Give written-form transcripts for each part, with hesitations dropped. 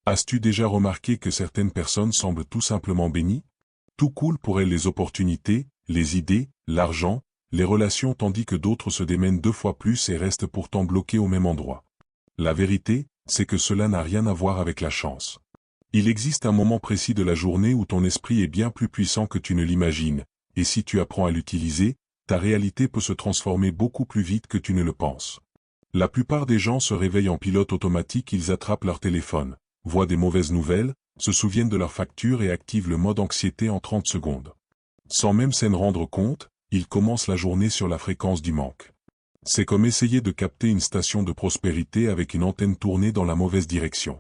As-tu déjà remarqué que certaines personnes semblent tout simplement bénies? Tout coule pour elles, les opportunités, les idées, l'argent, les relations, tandis que d'autres se démènent 2 fois plus et restent pourtant bloqués au même endroit. La vérité, c'est que cela n'a rien à voir avec la chance. Il existe un moment précis de la journée où ton esprit est bien plus puissant que tu ne l'imagines, et si tu apprends à l'utiliser, ta réalité peut se transformer beaucoup plus vite que tu ne le penses. La plupart des gens se réveillent en pilote automatique, ils attrapent leur téléphone, voient des mauvaises nouvelles, se souviennent de leur facture et activent le mode anxiété en 30 secondes. Sans même s'en rendre compte, ils commencent la journée sur la fréquence du manque. C'est comme essayer de capter une station de prospérité avec une antenne tournée dans la mauvaise direction.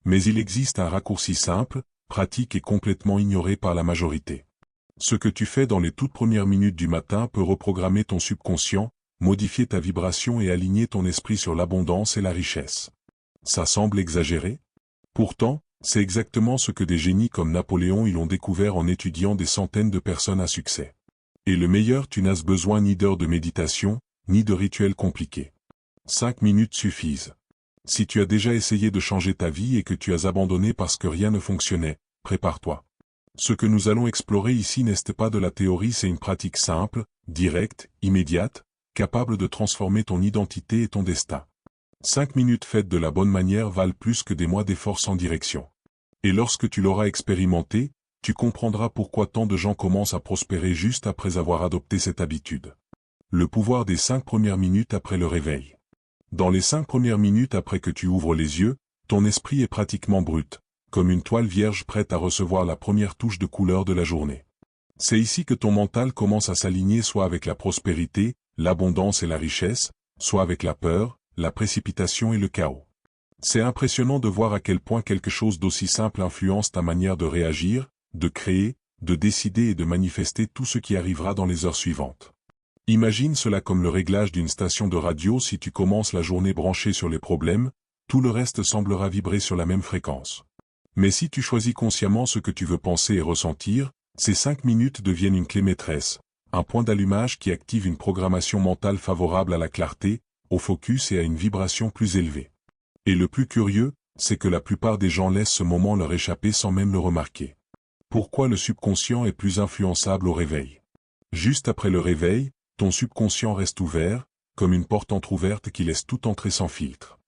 Mais il existe un raccourci simple, pratique et complètement ignoré par la majorité. Ce que tu fais dans les toutes premières minutes du matin peut reprogrammer ton subconscient, modifier ta vibration et aligner ton esprit sur l'abondance et la richesse. Ça semble exagéré? Pourtant, c'est exactement ce que des génies comme Napoléon ils ont découvert en étudiant des centaines de personnes à succès. Et le meilleur, tu n'as besoin ni d'heures de méditation, ni de rituels compliqués. 5 minutes suffisent. Si tu as déjà essayé de changer ta vie et que tu as abandonné parce que rien ne fonctionnait, prépare-toi. Ce que nous allons explorer ici n'est pas de la théorie, c'est une pratique simple, directe, immédiate, capable de transformer ton identité et ton destin. 5 minutes faites de la bonne manière valent plus que des mois d'efforts sans direction. Et lorsque tu l'auras expérimenté, tu comprendras pourquoi tant de gens commencent à prospérer juste après avoir adopté cette habitude. Le pouvoir des 5 premières minutes après le réveil. Dans les 5 premières minutes après que tu ouvres les yeux, ton esprit est pratiquement brut, comme une toile vierge prête à recevoir la première touche de couleur de la journée. C'est ici que ton mental commence à s'aligner soit avec la prospérité, l'abondance et la richesse, soit avec la peur, la précipitation et le chaos. C'est impressionnant de voir à quel point quelque chose d'aussi simple influence ta manière de réagir, de créer, de décider et de manifester tout ce qui arrivera dans les heures suivantes. Imagine cela comme le réglage d'une station de radio. Si tu commences la journée branchée sur les problèmes, tout le reste semblera vibrer sur la même fréquence. Mais si tu choisis consciemment ce que tu veux penser et ressentir, ces 5 minutes deviennent une clé maîtresse, un point d'allumage qui active une programmation mentale favorable à la clarté, au focus et à une vibration plus élevée. Et le plus curieux, c'est que la plupart des gens laissent ce moment leur échapper sans même le remarquer. Pourquoi le subconscient est plus influençable au réveil? Juste après le réveil, ton subconscient reste ouvert, comme une porte entr'ouverte qui laisse tout entrer sans filtre.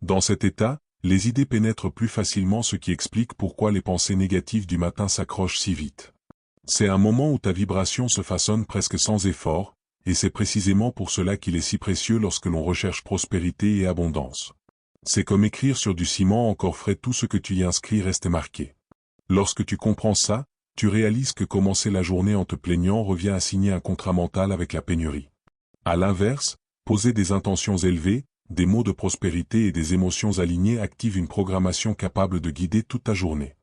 Dans cet état, les idées pénètrent plus facilement, ce qui explique pourquoi les pensées négatives du matin s'accrochent si vite. C'est un moment où ta vibration se façonne presque sans effort, et c'est précisément pour cela qu'il est si précieux lorsque l'on recherche prospérité et abondance. C'est comme écrire sur du ciment encore frais, tout ce que tu y inscris reste marqué. Lorsque tu comprends ça, tu réalises que commencer la journée en te plaignant revient à signer un contrat mental avec la pénurie. À l'inverse, poser des intentions élevées, des mots de prospérité et des émotions alignées activent une programmation capable de guider toute ta journée.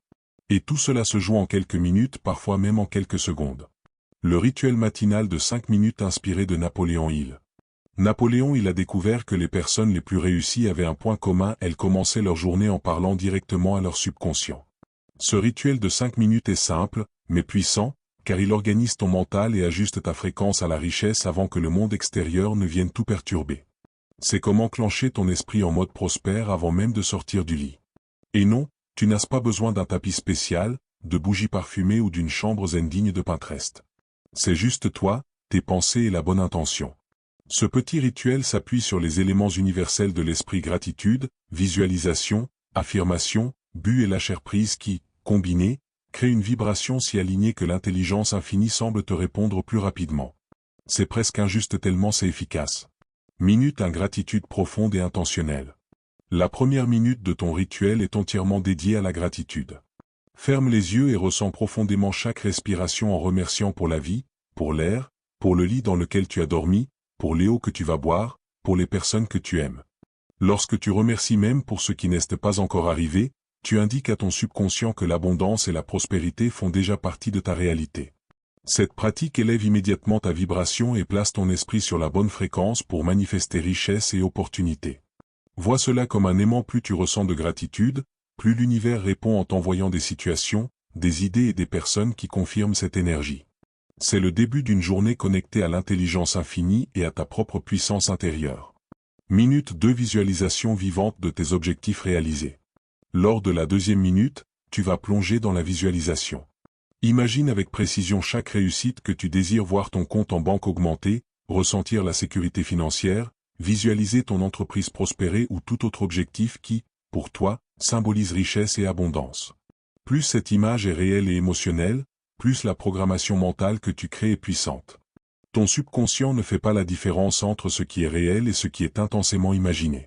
Et tout cela se joue en quelques minutes, parfois même en quelques secondes. Le rituel matinal de 5 minutes inspiré de Napoléon Hill. Napoléon Hill a découvert que les personnes les plus réussies avaient un point commun, elles commençaient leur journée en parlant directement à leur subconscient. Ce rituel de 5 minutes est simple, mais puissant, car il organise ton mental et ajuste ta fréquence à la richesse avant que le monde extérieur ne vienne tout perturber. C'est comme enclencher ton esprit en mode prospère avant même de sortir du lit. Et non, tu n'as pas besoin d'un tapis spécial, de bougies parfumées ou d'une chambre zen digne de Pinterest. C'est juste toi, tes pensées et la bonne intention. Ce petit rituel s'appuie sur les éléments universels de l'esprit: gratitude, visualisation, affirmation, but et lâcher-prise qui, combinés, créent une vibration si alignée que l'intelligence infinie semble te répondre plus rapidement. C'est presque injuste tellement c'est efficace. Minute ingratitude profonde et intentionnelle. La première minute de ton rituel est entièrement dédiée à la gratitude. Ferme les yeux et ressens profondément chaque respiration en remerciant pour la vie, pour l'air, pour le lit dans lequel tu as dormi, pour l'eau que tu vas boire, pour les personnes que tu aimes. Lorsque tu remercies même pour ce qui n'est pas encore arrivé, tu indiques à ton subconscient que l'abondance et la prospérité font déjà partie de ta réalité. Cette pratique élève immédiatement ta vibration et place ton esprit sur la bonne fréquence pour manifester richesse et opportunité. Vois cela comme un aimant: plus tu ressens de gratitude, plus l'univers répond en t'envoyant des situations, des idées et des personnes qui confirment cette énergie. C'est le début d'une journée connectée à l'intelligence infinie et à ta propre puissance intérieure. Minute 2: visualisation vivante de tes objectifs réalisés. Lors de la deuxième minute, tu vas plonger dans la visualisation. Imagine avec précision chaque réussite que tu désires, voir ton compte en banque augmenter, ressentir la sécurité financière, visualiser ton entreprise prospérer ou tout autre objectif qui, pour toi, symbolise richesse et abondance. Plus cette image est réelle et émotionnelle, plus la programmation mentale que tu crées est puissante. Ton subconscient ne fait pas la différence entre ce qui est réel et ce qui est intensément imaginé.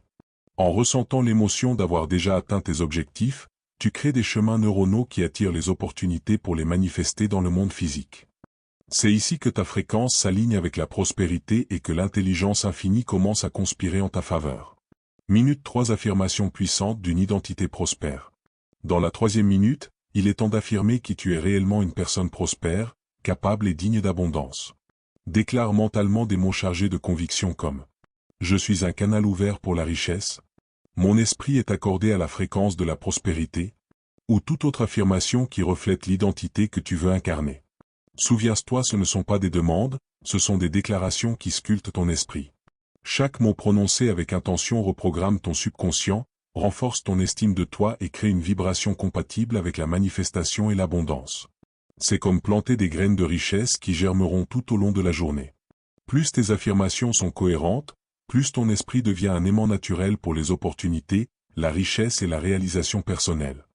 En ressentant l'émotion d'avoir déjà atteint tes objectifs, tu crées des chemins neuronaux qui attirent les opportunités pour les manifester dans le monde physique. C'est ici que ta fréquence s'aligne avec la prospérité et que l'intelligence infinie commence à conspirer en ta faveur. Minute 3. Affirmation puissante d'une identité prospère. Dans la troisième minute, il est temps d'affirmer qui tu es réellement: une personne prospère, capable et digne d'abondance. Déclare mentalement des mots chargés de conviction comme « Je suis un canal ouvert pour la richesse »,« Mon esprit est accordé à la fréquence de la prospérité », ou toute autre affirmation qui reflète l'identité que tu veux incarner. Souviens-toi, ce ne sont pas des demandes, ce sont des déclarations qui sculptent ton esprit. Chaque mot prononcé avec intention reprogramme ton subconscient, renforce ton estime de toi et crée une vibration compatible avec la manifestation et l'abondance. C'est comme planter des graines de richesse qui germeront tout au long de la journée. Plus tes affirmations sont cohérentes, plus ton esprit devient un aimant naturel pour les opportunités, la richesse et la réalisation personnelle.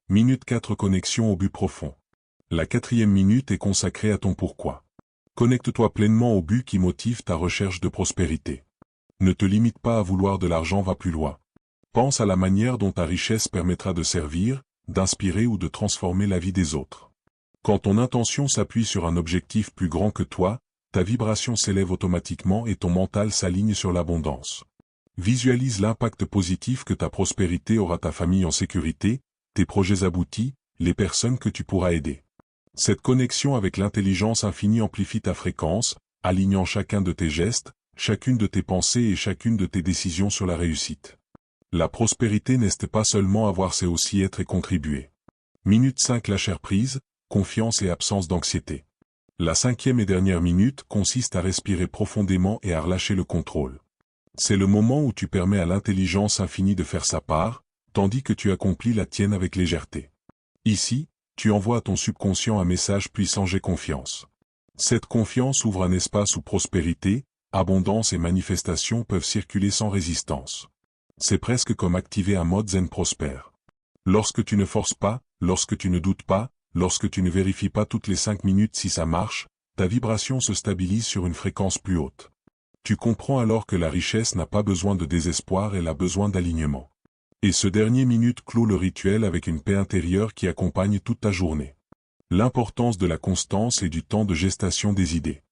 Minute 4. Connexion au but profond. La quatrième minute est consacrée à ton pourquoi. Connecte-toi pleinement au but qui motive ta recherche de prospérité. Ne te limite pas à vouloir de l'argent, va plus loin. Pense à la manière dont ta richesse permettra de servir, d'inspirer ou de transformer la vie des autres. Quand ton intention s'appuie sur un objectif plus grand que toi, ta vibration s'élève automatiquement et ton mental s'aligne sur l'abondance. Visualise l'impact positif que ta prospérité aura: ta famille en sécurité, tes projets aboutis, les personnes que tu pourras aider. Cette connexion avec l'intelligence infinie amplifie ta fréquence, alignant chacun de tes gestes, chacune de tes pensées et chacune de tes décisions sur la réussite. La prospérité n'est pas seulement avoir, c'est aussi être et contribuer. Minute 5. Lâcher prise, confiance et absence d'anxiété. La cinquième et dernière minute consiste à respirer profondément et à relâcher le contrôle. C'est le moment où tu permets à l'intelligence infinie de faire sa part, tandis que tu accomplis la tienne avec légèreté. Ici, tu envoies à ton subconscient un message puissant: j'ai confiance. Cette confiance ouvre un espace où prospérité, abondance et manifestation peuvent circuler sans résistance. C'est presque comme activer un mode zen prospère. Lorsque tu ne forces pas, lorsque tu ne doutes pas, lorsque tu ne vérifies pas toutes les 5 minutes si ça marche, ta vibration se stabilise sur une fréquence plus haute. Tu comprends alors que la richesse n'a pas besoin de désespoir, elle a besoin d'alignement. Et ce dernier minute clôt le rituel avec une paix intérieure qui accompagne toute ta journée. L'importance de la constance et du temps de gestation des idées.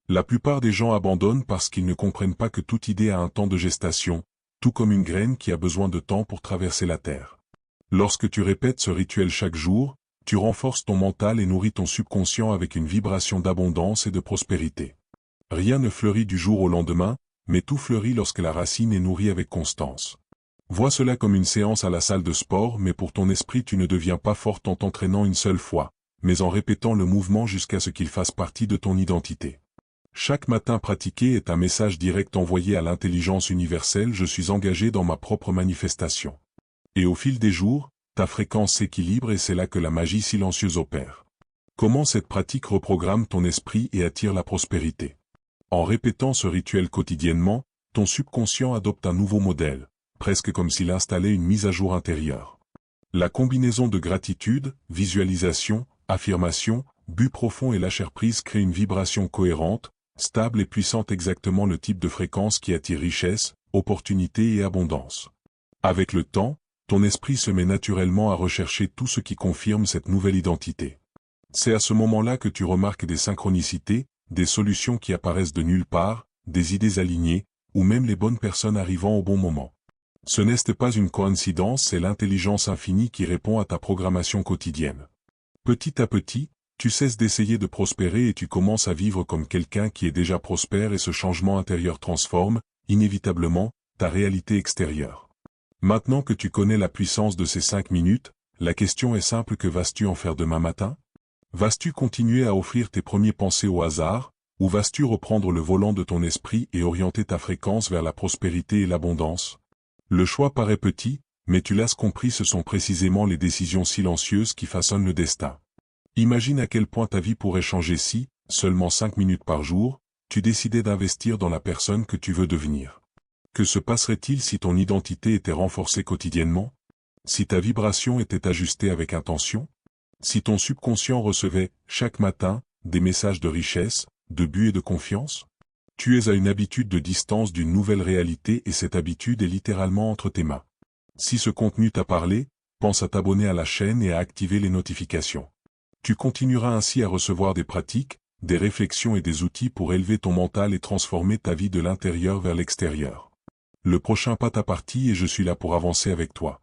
La plupart des gens abandonnent parce qu'ils ne comprennent pas que toute idée a un temps de gestation, tout comme une graine qui a besoin de temps pour traverser la terre. Lorsque tu répètes ce rituel chaque jour, tu renforces ton mental et nourris ton subconscient avec une vibration d'abondance et de prospérité. Rien ne fleurit du jour au lendemain, mais tout fleurit lorsque la racine est nourrie avec constance. Vois cela comme une séance à la salle de sport, mais pour ton esprit tu ne deviens pas forte en t'entraînant une seule fois, mais en répétant le mouvement jusqu'à ce qu'il fasse partie de ton identité. Chaque matin pratiqué est un message direct envoyé à l'intelligence universelle: je suis engagé dans ma propre manifestation. Et au fil des jours, ta fréquence s'équilibre et c'est là que la magie silencieuse opère. Comment cette pratique reprogramme ton esprit et attire la prospérité? En répétant ce rituel quotidiennement, ton subconscient adopte un nouveau modèle, presque comme s'il installait une mise à jour intérieure. La combinaison de gratitude, visualisation, affirmation, but profond et lâcher-prise crée une vibration cohérente, stable et puissante, exactement le type de fréquence qui attire richesse, opportunité et abondance. Avec le temps, ton esprit se met naturellement à rechercher tout ce qui confirme cette nouvelle identité. C'est à ce moment-là que tu remarques des synchronicités, des solutions qui apparaissent de nulle part, des idées alignées, ou même les bonnes personnes arrivant au bon moment. Ce n'est pas une coïncidence, c'est l'intelligence infinie qui répond à ta programmation quotidienne. Petit à petit, tu cesses d'essayer de prospérer et tu commences à vivre comme quelqu'un qui est déjà prospère, et ce changement intérieur transforme, inévitablement, ta réalité extérieure. Maintenant que tu connais la puissance de ces 5 minutes, la question est simple: que vas-tu en faire demain matin? Vas-tu continuer à offrir tes premiers pensées au hasard, ou vas-tu reprendre le volant de ton esprit et orienter ta fréquence vers la prospérité et l'abondance? Le choix paraît petit, Mais tu l'as compris, ce sont précisément les décisions silencieuses qui façonnent le destin. Imagine à quel point ta vie pourrait changer si, seulement 5 minutes par jour, tu décidais d'investir dans la personne que tu veux devenir. Que se passerait-il si ton identité était renforcée quotidiennement? Si ta vibration était ajustée avec intention? Si ton subconscient recevait, chaque matin, des messages de richesse, de but et de confiance? Tu es à une habitude de distance d'une nouvelle réalité et cette habitude est littéralement entre tes mains. Si ce contenu t'a parlé, pense à t'abonner à la chaîne et à activer les notifications. Tu continueras ainsi à recevoir des pratiques, des réflexions et des outils pour élever ton mental et transformer ta vie de l'intérieur vers l'extérieur. Le prochain pas t'appartient et je suis là pour avancer avec toi.